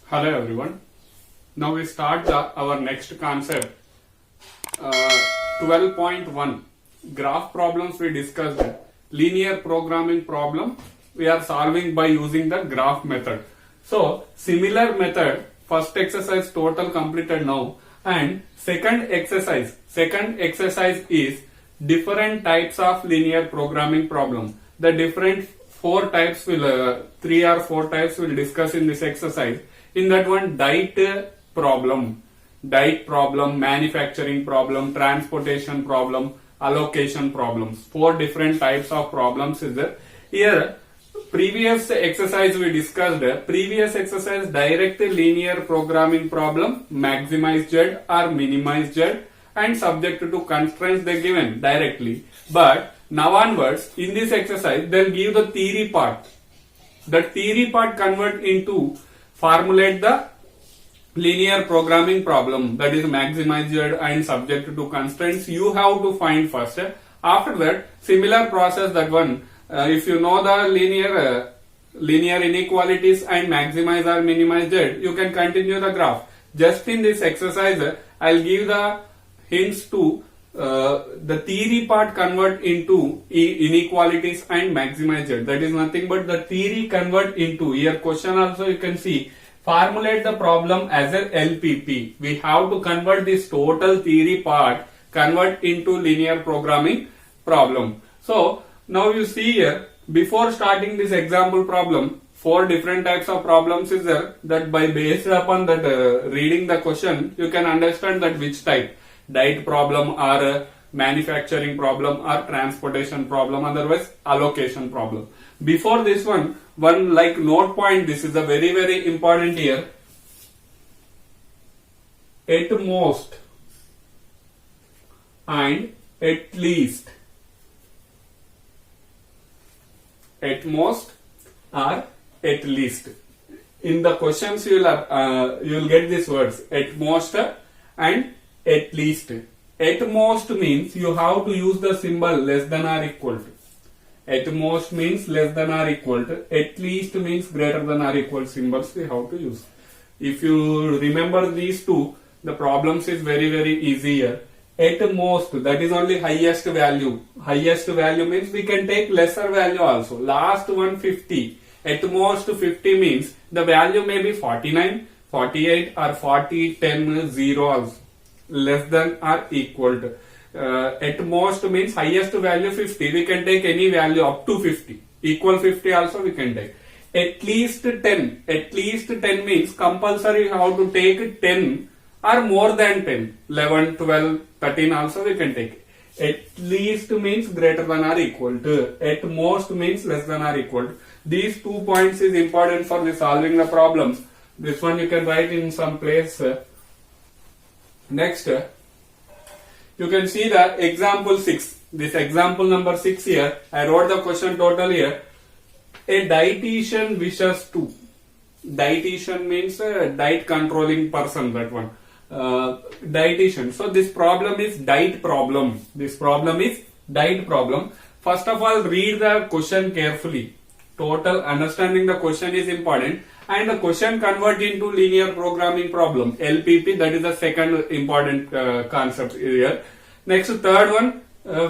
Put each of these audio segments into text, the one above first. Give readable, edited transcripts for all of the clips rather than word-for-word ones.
Hello everyone. Now we start our next concept. 12.1 graph problems we discussed. Linear programming problem we are solving by using the graph method. So similar method, first exercise total completed now, and second exercise is different types of linear programming problem. The different three or four types will discuss in this exercise. In that one, diet problem, manufacturing problem, transportation problem, allocation problems. Four different types of problems is there. Here, previous exercise we discussed. Previous exercise, direct linear programming problem, maximize Z or minimize Z, and subject to constraints they given directly. But now onwards, in this exercise, they'll give the theory part. The theory part convert into formulate the linear programming problem, that is maximize Z and subject to constraints. You have to find first. After that, similar process that one. If you know the linear inequalities and maximize or minimize Z, you can continue the graph. Just in this exercise, I'll give the hints to the theory part convert into inequalities and maximize Z. That is nothing but the theory convert into, here question also you can see, formulate the problem as a LPP. We have to convert this total theory part, convert into linear programming problem. So now you see here, before starting this example problem, four different types of problems is there, that by based upon that reading the question, you can understand that which type. Diet problem or manufacturing problem or transportation problem, otherwise allocation problem. Before this one like note point, this is a very very important here. At most and at least. At most or at least. In the questions you will get these words, at most and at least. At most means you have to use the symbol less than or equal to. At most means less than or equal to. At least means greater than or equal symbols we have to use. If you remember these two, the problems is very very easier. At most, that is only highest value. Highest value means we can take lesser value also. Last one 50. At most 50 means the value may be 49, 48 or 40, 10, 0 also. Less than or equal to. At most means highest value 50. We can take any value up to 50. Equal 50 also we can take. At least 10. At least 10 means compulsory you have to take 10 or more than 10. 11, 12, 13 also we can take. At least means greater than or equal to. At most means less than or equal to. These 2 points is important for the solving the problems. This one you can write in some place. Next, you can see the example 6. This example number 6 here, I wrote the question total here. A dietitian wishes to. Dietitian means a diet controlling person, that one. Dietitian. So this problem is diet problem. This problem is diet problem. First of all, read the question carefully. Total understanding the question is important. And the question convert into linear programming problem, LPP. That is the second important concept here. Next, third one,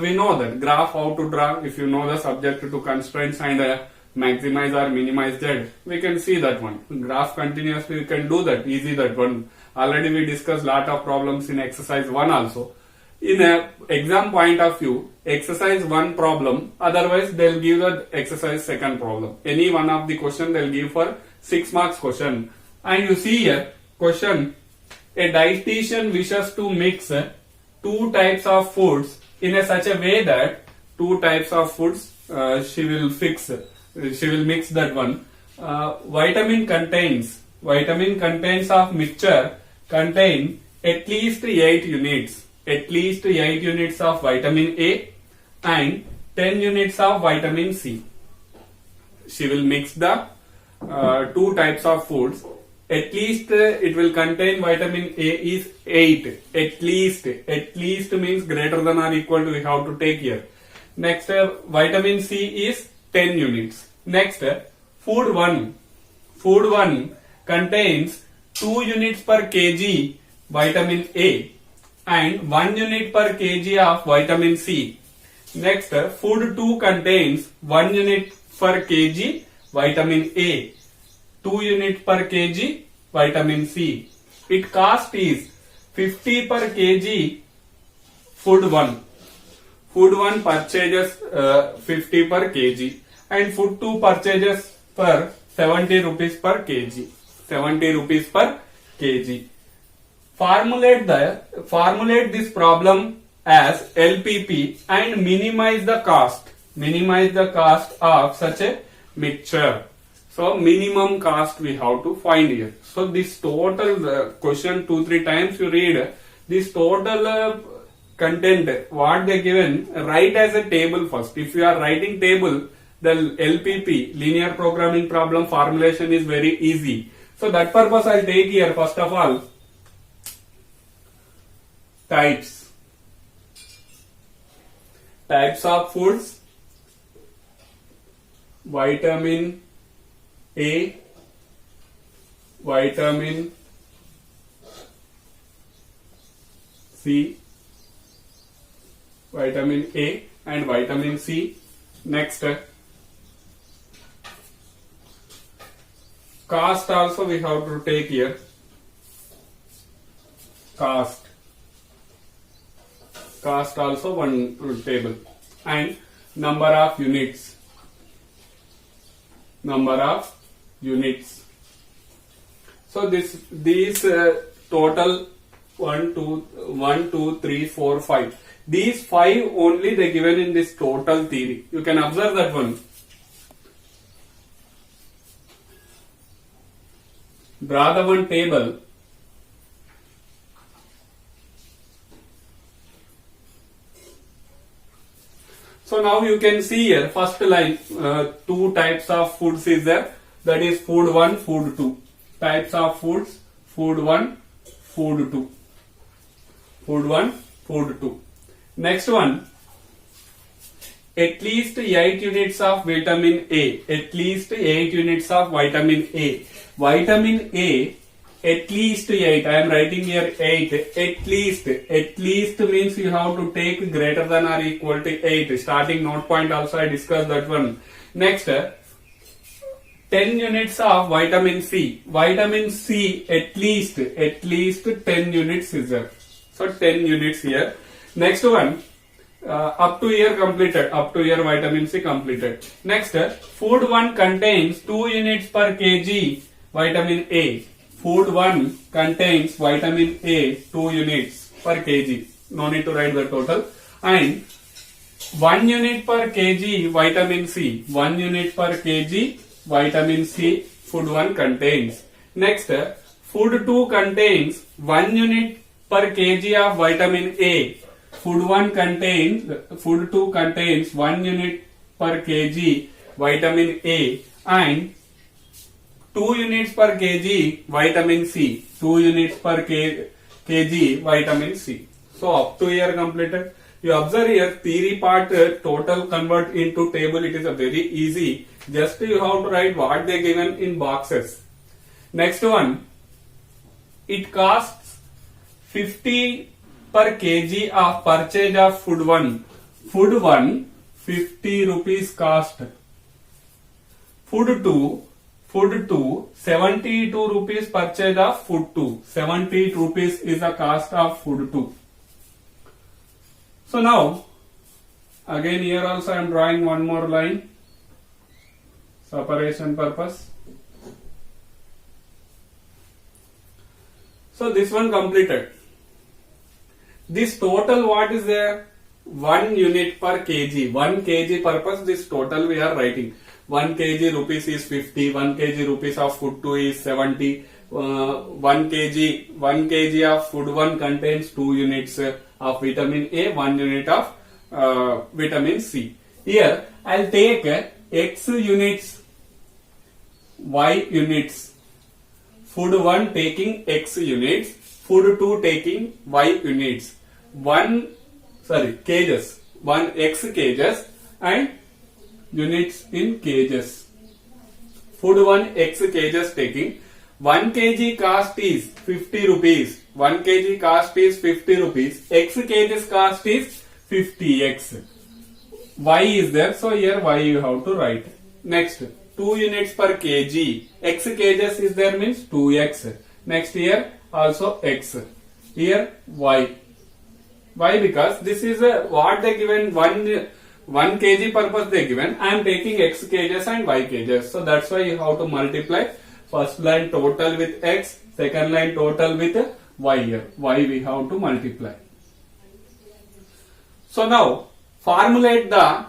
we know that graph how to draw. If you know the subject to constraints and maximize or minimize Z, we can see that one. Graph continuously, we can do that, easy that one. Already we discussed lot of problems in exercise 1 also. In a exam point of view, exercise 1 problem, otherwise they'll give the exercise second problem. Any one of the question they'll give for 6 marks question. And you see here, question, a dietitian wishes to mix two types of foods in such a way that two types of foods she will mix that one. Vitamin contains of mixture contain at least 8 units. At least 8 units of vitamin A and 10 units of vitamin C. She will mix the two types of foods. At least it will contain vitamin A is 8. At least means greater than or equal to we have to take here. Next, vitamin C is 10 units. Next, food 1 contains 2 units per kg vitamin A and 1 unit per kg of vitamin C. Next, food 2 contains 1 unit per kg vitamin A, 2 unit per kg vitamin C. Its cost is 50 per kg food 1. Food 1 purchases 50 per kg and food 2 purchases for 70 rupees per kg. 70 rupees per kg. Formulate this problem as LPP and minimize the cost. Minimize the cost of such a mixture. So minimum cost we have to find here. So this total question 2-3 times you read this total content what they given, write as a table first. If you are writing table, the LPP linear programming problem formulation is very easy. So that purpose I'll take here first of all types of foods, vitamin A, vitamin C, vitamin A and vitamin C. Next, cost also we have to take here. Cost also one table and number of units. So these total 1, 2, 3, 4, 5. These 5 only they given in this total theory. You can observe that one. Draw the one table. So now you can see here first line 2 types of foods is there, that is food 1, food 2. Types of foods, food 1, food 2. Food 1, food 2. Next one, at least 8 units of vitamin A. At least 8 units of vitamin A. Vitamin A, at least 8. I am writing here 8. At least means you have to take greater than or equal to 8. Starting note point also I discussed that one. Next, 10 units of vitamin C. Vitamin C at least 10 units is there. So 10 units here. Next one, up to year completed. Up to year vitamin C completed. Next, food 1 contains 2 units per kg vitamin A. Food 1 contains vitamin A 2 units per kg. No need to write the total. And 1 unit per kg vitamin C. 1 unit per kg vitamin C food 1 contains. Next, food 2 contains 1 unit per kg of vitamin A. Food 2 contains 1 unit per kg vitamin A and 2 units per kg vitamin C. 2 units per kg vitamin C. So up to here completed. You observe here theory part total convert into table. It is a very easy. Just you have to write what they given in boxes. Next one. It costs 50 per kg of purchase of food 1. Food 1 50 rupees cost. Food 2 72 rupees purchase of food 2. 70 rupees is the cost of food 2. So now again here also I am drawing one more line. Separation purpose. So this one completed. This total what is there? 1 unit per kg. 1 kg purpose this total we are writing. 1 kg rupees is 50. 1 kg rupees of food 2 is 70. 1 kg of food 1 contains 2 units of vitamin A, 1 unit of vitamin C. Here I will take X units, Y units. Food 1 taking X units, food 2 taking Y units. Cages. 1 X cages and units in cages. Food 1 X cages taking 1 kg cost is 50 rupees. 1 kg cost is 50 rupees. X kgs cost is 50x. Y is there, so here Y you have to write. Next, 2 units per kg. X kgs is there means 2x. Next here also x. Here Y. Why? Because this is what they given 1 kg purpose they given. I am taking x kgs and y kgs. So that's why you have to multiply first line total with x, second line total with y here. Y we have to multiply. So now formulate the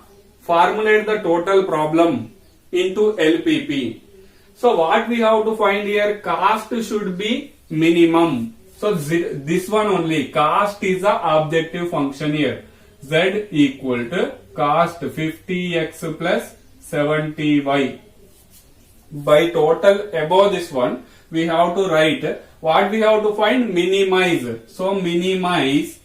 total problem into LPP. So what we have to find here, cost should be minimum. So this one only, cost is the objective function here. Z equal to cost 50x plus 70y. By total above this one, we have to write what we have to find, minimize. So minimize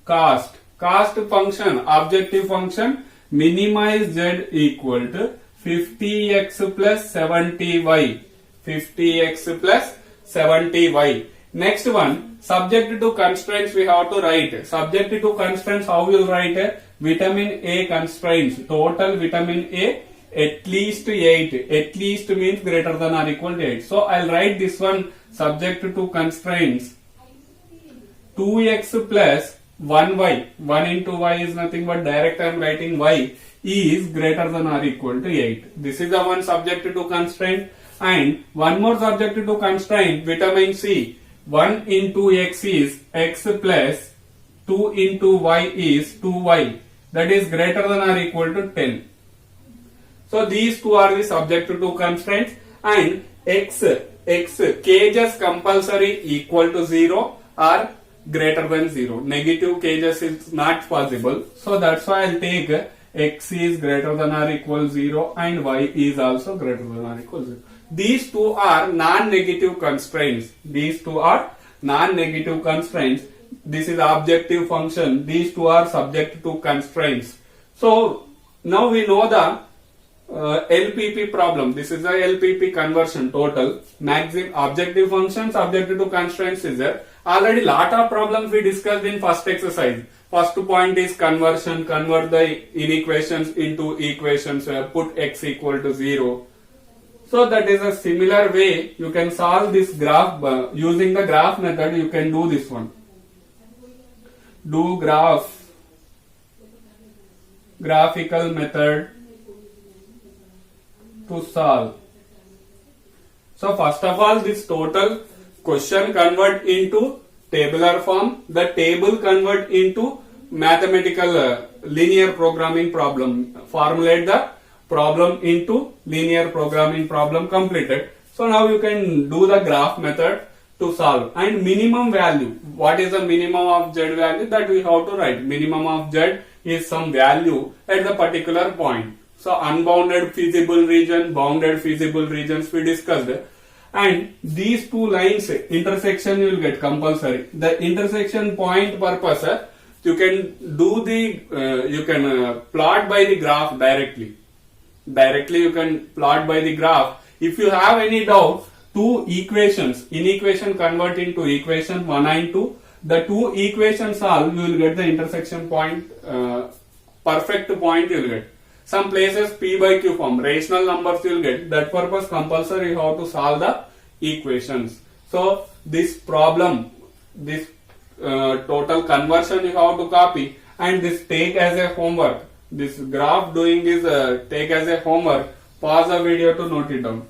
cost. Cost function, objective function, minimize Z equal to 50x plus 70y. 50x plus 70y. Next one, subject to constraints we have to write. Subject to constraints, how we will write? Vitamin A constraints. Total vitamin A at least 8. At least means greater than or equal to 8. So I'll write this one, subject to constraints 2x plus 1y. 1 into y is nothing but direct I am writing y is greater than or equal to 8. This is the one subject to constraint. And one more subject to constraint, vitamin C. 1 into x is x plus 2 into y is 2y. That is greater than or equal to 10. So these two are the subject to constraints. And x kgs compulsory equal to 0 or greater than 0. Negative kgs is not possible. So that's why I'll take x is greater than or equal 0 and y is also greater than or equal 0. These two are non-negative constraints. These two are non-negative constraints. This is objective function. These two are subject to constraints. So now we know the LPP problem. This is the LPP conversion total. Maximum objective function subject to constraints is there. Already lot of problems we discussed in first exercise. First point is conversion. Convert the inequations into equations. Put x equal to 0. So that is a similar way you can solve this graph using the graph method. You can do this one. Do graphical method to solve. So first of all, this total question convert into tabular form. The table convert into mathematical linear programming problem. Formulate the problem into linear programming problem completed. So now you can do the graph method to solve. And minimum value, what is the minimum of z value, that we have to write. Minimum of z is some value at the particular point. So unbounded feasible region, bounded feasible regions we discussed. And these two lines intersection you will get compulsory. The intersection point purpose you can do the plot by the graph directly. Directly you can plot by the graph. If you have any doubt, two equations, inequation convert into equation 1 and 2. The two equations solve, you will get the intersection point, perfect point you will get. Some places p by q form, rational numbers you will get. That purpose compulsory you have to solve the equations. So this problem, this total conversion you have to copy and this take as a homework. This graph doing is take as a homework. Pause the video to note it down.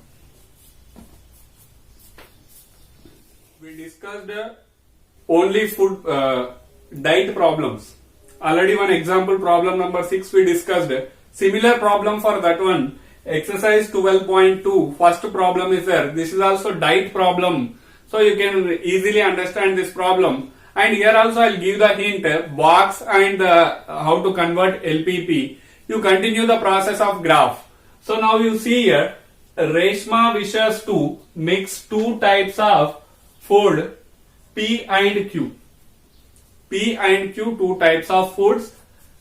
We discussed only food diet problems. Already one example problem number 6 we discussed. Similar problem for that one. Exercise 12.2. First problem is there. This is also diet problem. So you can easily understand this problem. And here also I'll give the hint, box and how to convert LPP. You continue the process of graph. So now you see here, Reshma wishes to mix two types of food, P and Q. P and Q, two types of foods.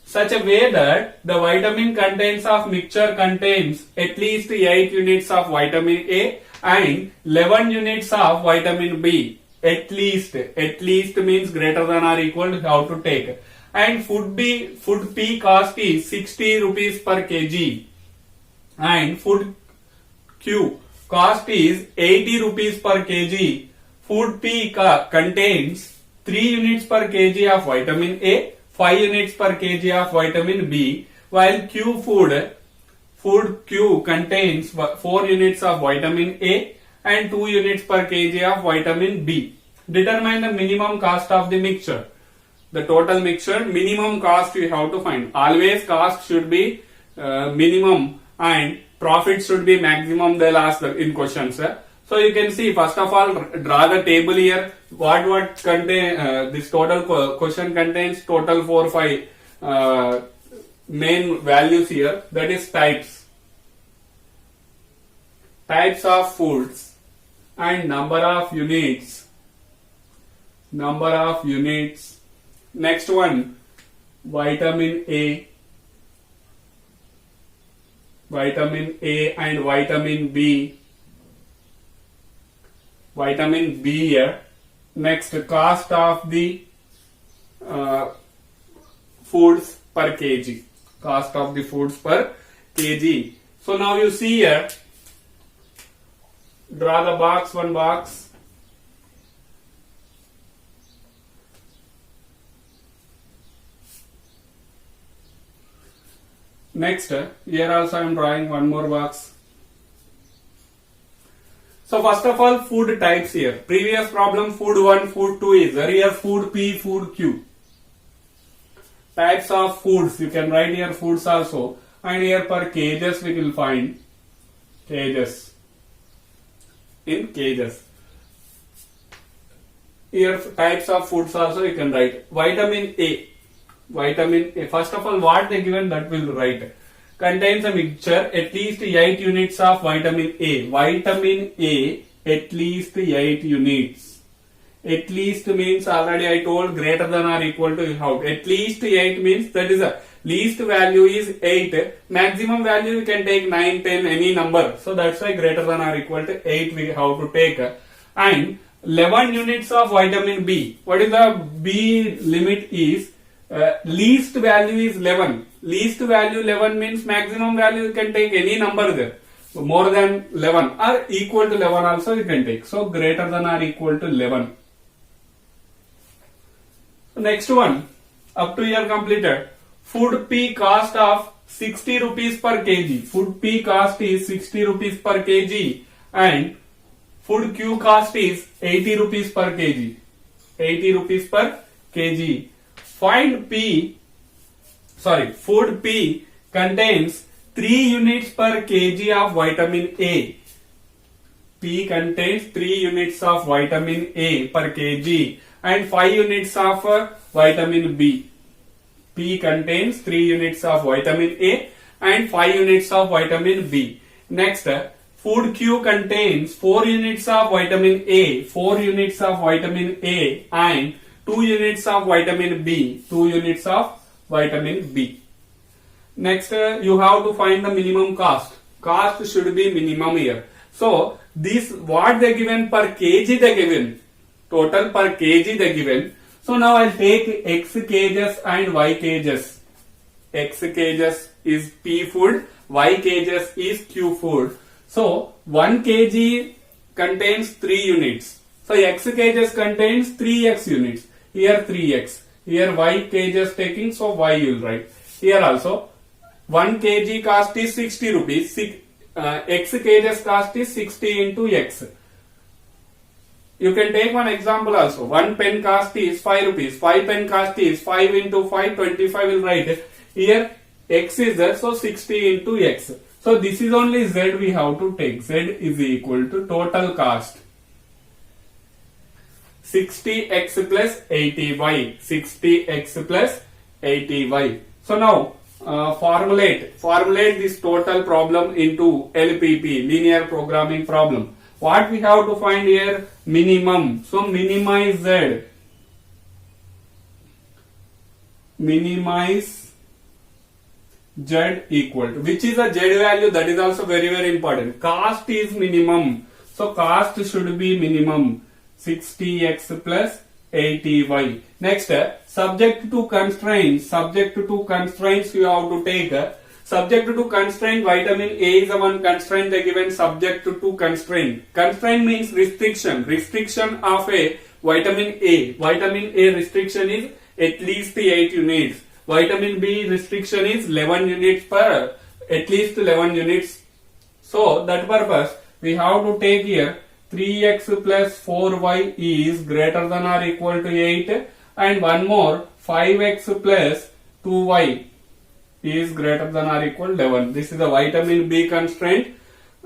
such a way that the vitamin contents of mixture contains at least 8 units of vitamin A and 11 units of vitamin B. At least means greater than or equal to how to take. And food P cost is 60 rupees per kg and food Q cost is 80 rupees per kg. Food P contains 3 units per kg of vitamin A, 5 units per kg of vitamin B, while food Q contains 4 units of vitamin A and 2 units per kg of vitamin B. Determine the minimum cost of the mixture. The total mixture minimum cost you have to find. Always cost should be minimum and profit should be maximum. They'll ask in questions. So you can see, first of all, draw the table here. What contain this total question contains total 4-5 main values here. That is types of foods and number of units. Next one, vitamin A and vitamin B. Vitamin B here. Next, cost of the foods per kg. Cost of the foods per kg. So now you see here, draw the box, one box. Next, here also I am drawing one more box. So first of all, food types here. Previous problem, food 1, food 2 is there. Here food P, food Q. Types of foods, you can write here foods also. And here per kgs we will find kgs. In kgs. Here types of foods also you can write. Vitamin A. First of all, what they given that will write. Contains a mixture at least 8 units of vitamin A. Vitamin A at least 8 units. At least means already I told greater than or equal to how. At least 8 means that is a least value is 8. Maximum value you can take 9, 10, any number. So that's why greater than or equal to 8 we have to take. And 11 units of vitamin B. What is the B limit is? Least value is 11. Least value 11 means maximum value you can take any number there. So more than 11 or equal to 11 also you can take. So greater than or equal to 11. So next one, up to here completed. Food P cost of 60 rupees per kg. Food P cost is 60 rupees per kg and food Q cost is 80 rupees per kg. 80 rupees per kg. Food P contains 3 units per kg of vitamin A. P contains 3 units of vitamin A per kg and 5 units of vitamin B. P contains 3 units of vitamin A and 5 units of vitamin B. Next, food Q contains 4 units of vitamin A, 4 units of vitamin A and 2 units of vitamin B, 2 units of vitamin B. Next, you have to find the minimum cost. Cost should be minimum here. So, this what they given per kg they given. Total per kg they given. So, now I will take X kgs and Y kgs. X kgs is P food, Y kgs is Q food. So, 1 kg contains 3 units. So, X kgs contains 3x units. Here 3x. Here Y kgs taking, so Y you will write. Here also 1 kg cost is 60 rupees. X kgs cost is 60 into X. You can take one example also. 1 pen cost is 5 rupees. 5 pen cost is 5 into 5, 25 will write. Here X is there, so 60 into X. So this is only Z we have to take. Z is equal to total cost. 60x plus 80y. 60x plus 80y. So now formulate this total problem into LPP, linear programming problem. What we have to find here? Minimum. So minimize Z. Minimize Z equal to, which is a Z value, that is also very very important. Cost is minimum. So cost should be minimum 60x plus 80y. Next, subject to constraints. Subject to constraints you have to take. Subject to constraint, vitamin A is the one constraint they given, subject to constraint. Constraint means restriction. Restriction of a vitamin A. Vitamin A restriction is at least 8 units. Vitamin B restriction is 11 units per, at least 11 units. So that purpose we have to take here 3x plus 4y is greater than or equal to 8, and one more 5x plus 2y is greater than or equal to 11. This is the vitamin B constraint.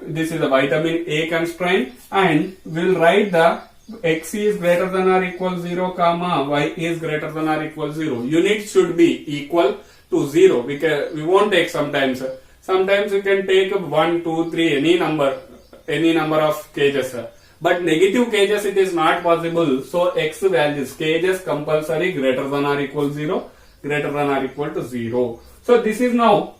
This is the vitamin A constraint, and we'll write the x is greater than or equal 0 comma y is greater than or equal 0. Units should be equal to 0. We won't take sometimes. Sometimes we can take 1, 2, 3, any number of cages. But negative cages it is not possible. So x values, cages compulsory greater than or equal 0, greater than or equal to 0. So this is now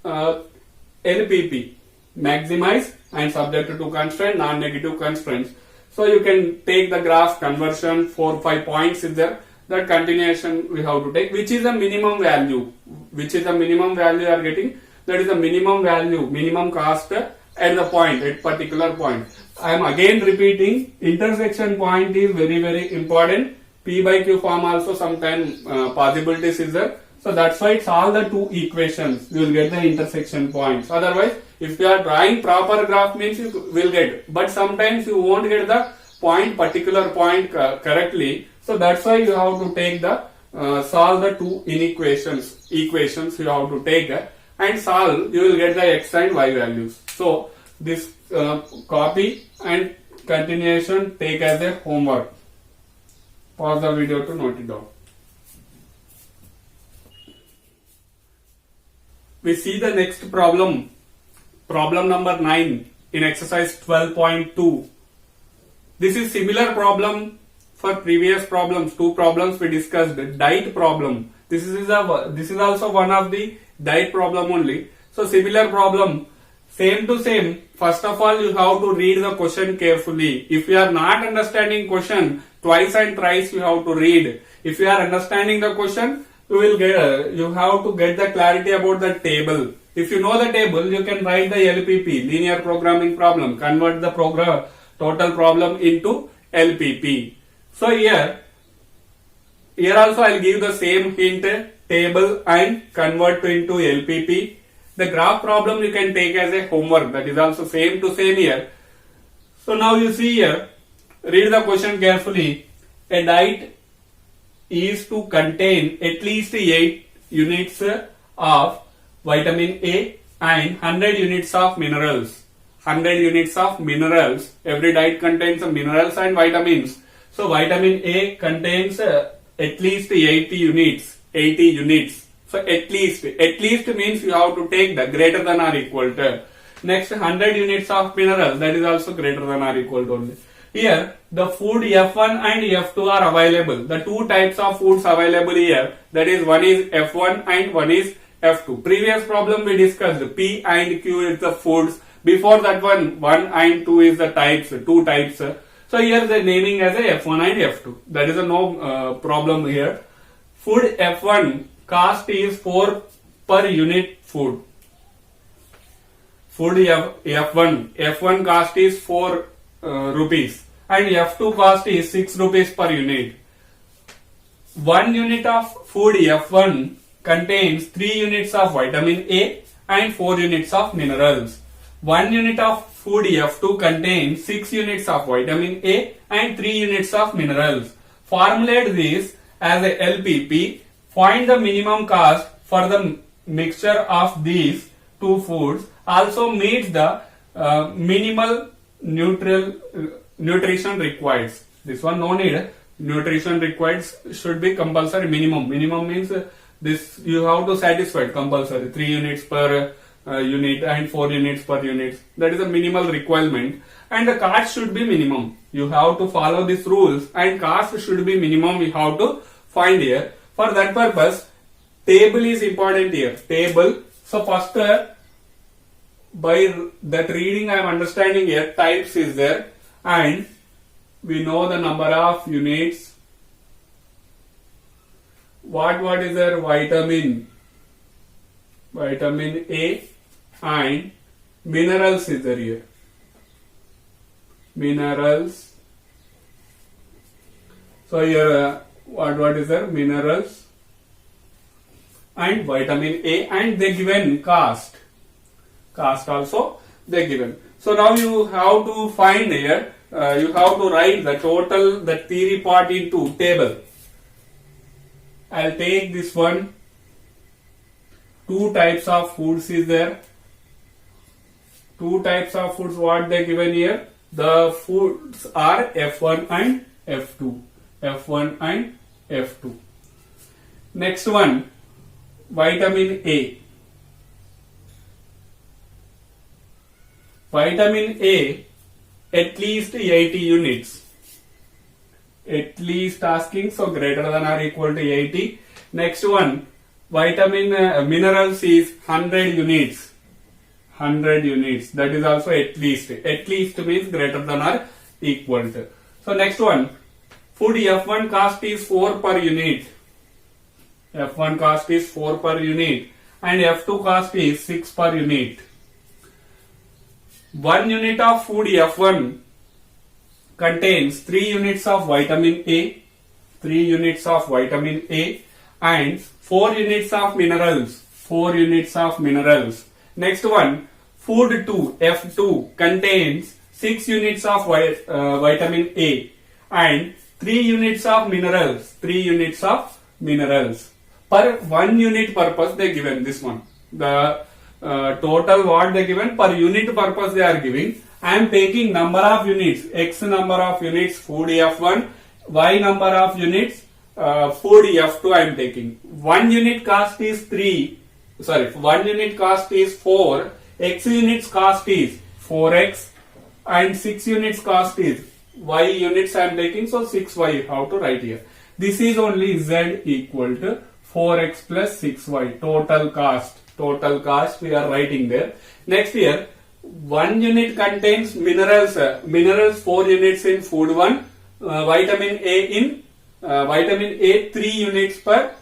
LPP, maximize and subject to constraint, non-negative constraints. So you can take the graph conversion, 4-5 points is there. That continuation we have to take, which is the minimum value. Which is the minimum value you are getting? That is the minimum value, minimum cost at the point, at particular point. I am again repeating, intersection point is very very important. P by Q form also sometimes possibilities is there. So that's why it's all the two equations. You will get the intersection points. Otherwise, if you are drawing proper graph means you will get. But sometimes you won't get the point, particular point correctly. So that's why you have to take the solve the two inequations. Equations you have to take and solve. You will get the x and y values. So this copy and continuation take as a homework. Pause the video to note it down. We see the next problem. Problem number 9 in exercise 12.2. This is similar problem for previous problems. Two problems we discussed. Diet problem. This is also one of the diet problem only. So similar problem. Same to same. First of all, you have to read the question carefully. If you are not understanding question, twice and thrice you have to read. If you are understanding the question, you have to get the clarity about the table. If you know the table, you can write the LPP, linear programming problem, convert the total problem into LPP. So here also I will give the same hint, table and convert into LPP. The graph problem you can take as a homework, that is also same to same here. So now you see here, read the question carefully. A diet is to contain at least 8 units of vitamin A and 100 units of minerals. 100 units of minerals. Every diet contains minerals and vitamins. So vitamin A contains at least 80 units. 80 units. So at least means you have to take the greater than or equal to. Next 100 units of minerals, that is also greater than or equal to only. Here the food F1 and F2 are available. The two types of foods available here, that is one is F1 and one is F2. Previous problem we discussed P and Q is the foods. Before that one and 2 is the types, two types. So here the naming as a F1 and F2. That is a no problem here. Food F1 cost is 4 per unit food. Food F1 cost is 4 rupees and F2 cost is 6 rupees per unit. 1 unit of food F1 contains 3 units of vitamin A and 4 units of minerals. 1 unit of food F2 contains 6 units of vitamin A and 3 units of minerals. Formulate this as a LPP. Find the minimum cost for the mixture of these two foods. Also meets the minimal nutrition required. This one no need. Nutrition required should be compulsory minimum. Minimum means this you have to satisfy compulsory 3 units per unit and 4 units per unit. That is a minimal requirement, and the cost should be minimum. You have to follow these rules and cost should be minimum. You have to find here. For that purpose, table is important here. Table So first, by that reading I am understanding here, types is there, and we know the number of units. What is there? Vitamin A, and minerals is there here. Minerals. So here what is there? Minerals and vitamin A, and they given cost. Cost also they given. So now you have to find here. You have to write the total, the theory part into table. I'll take this one. Two types of foods is there. Two types of foods what they given here. The foods are F1 and F2. F1 and F2. Next one, vitamin A. Vitamin A, at least 80 units. At least asking, so greater than or equal to 80. Next one, vitamin minerals is 100 units. 100 units. That is also at least. At least means greater than or equal to. So next one, food F1 cost is 4 per unit. F1 cost is 4 per unit, and F2 cost is 6 per unit. 1 unit of food F1 contains 3 units of vitamin A, 3 units of vitamin A, and 4 units of minerals. 4 units of minerals. Next one, food 2 F2 contains 6 units of vitamin A and 3 units of minerals. 3 units of minerals. Per 1 unit purpose they given this one. The total what they given per unit purpose they are giving. I am taking number of units, X number of units food F1, Y number of units food F2 I am taking. 1 unit cost is 1 unit cost is 4, X units cost is 4X, and 6 units cost is Y units I am taking, so 6Y how to write here. This is only Z equal to 4X plus 6Y total cost. Total cost we are writing there. Next here, 1 unit contains minerals. Minerals 4 units in food 1, vitamin A in vitamin A 3 units per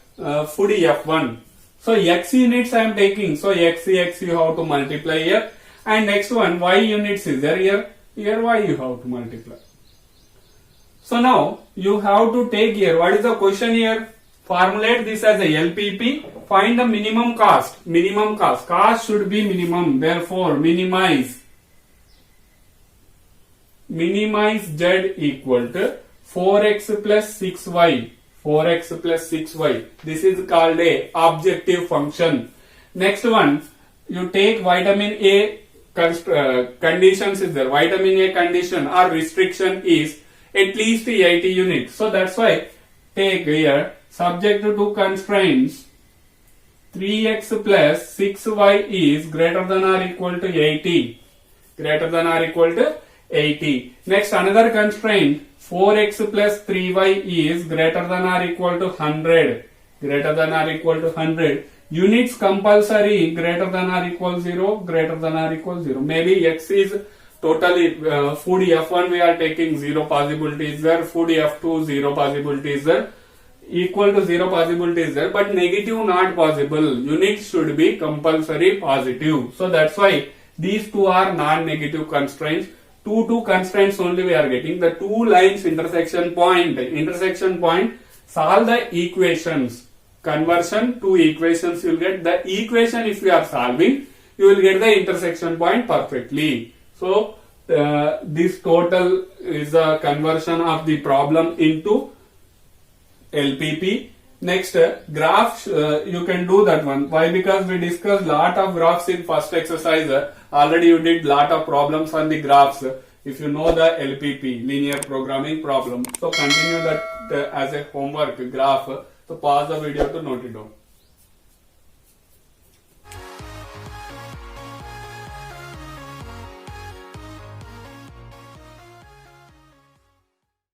food F1. So X units I am taking. So X you have to multiply here. And next one, Y units is there here. Here Y you have to multiply. So now you have to take here. What is the question here? Formulate this as a LPP. Find the minimum cost. Minimum cost. Cost should be minimum. Therefore, minimize Z equal to 4X plus 6Y. 4X plus 6Y. This is called a objective function. Next one, you take vitamin A conditions is there. Vitamin A condition or restriction is at least 80 units. So that's why take here subject to constraints 3x plus 6y is greater than or equal to 80. Greater than or equal to 80. Next another constraint 4x plus 3y is greater than or equal to 100. Greater than or equal to 100. Units compulsory greater than or equal 0. Greater than or equal 0. Maybe x is totally food F1 we are taking 0 possibility is there. Food F2 0 possibility is there. Equal to 0 possibility is there, but negative not possible. Units should be compulsory positive. So that's why these two are non-negative constraints. Two constraints only we are getting. The two lines intersection point. Solve the equations. Conversion to equations you will get. The equation if you are solving, you will get the intersection point perfectly. So this total is a conversion of the problem into LPP. Next graphs, you can do that one. Why? Because we discussed lot of graphs in first exercise. Already you did lot of problems on the graphs. If you know the LPP, linear programming problem. So continue that as a homework graph. So pause the video to note it down.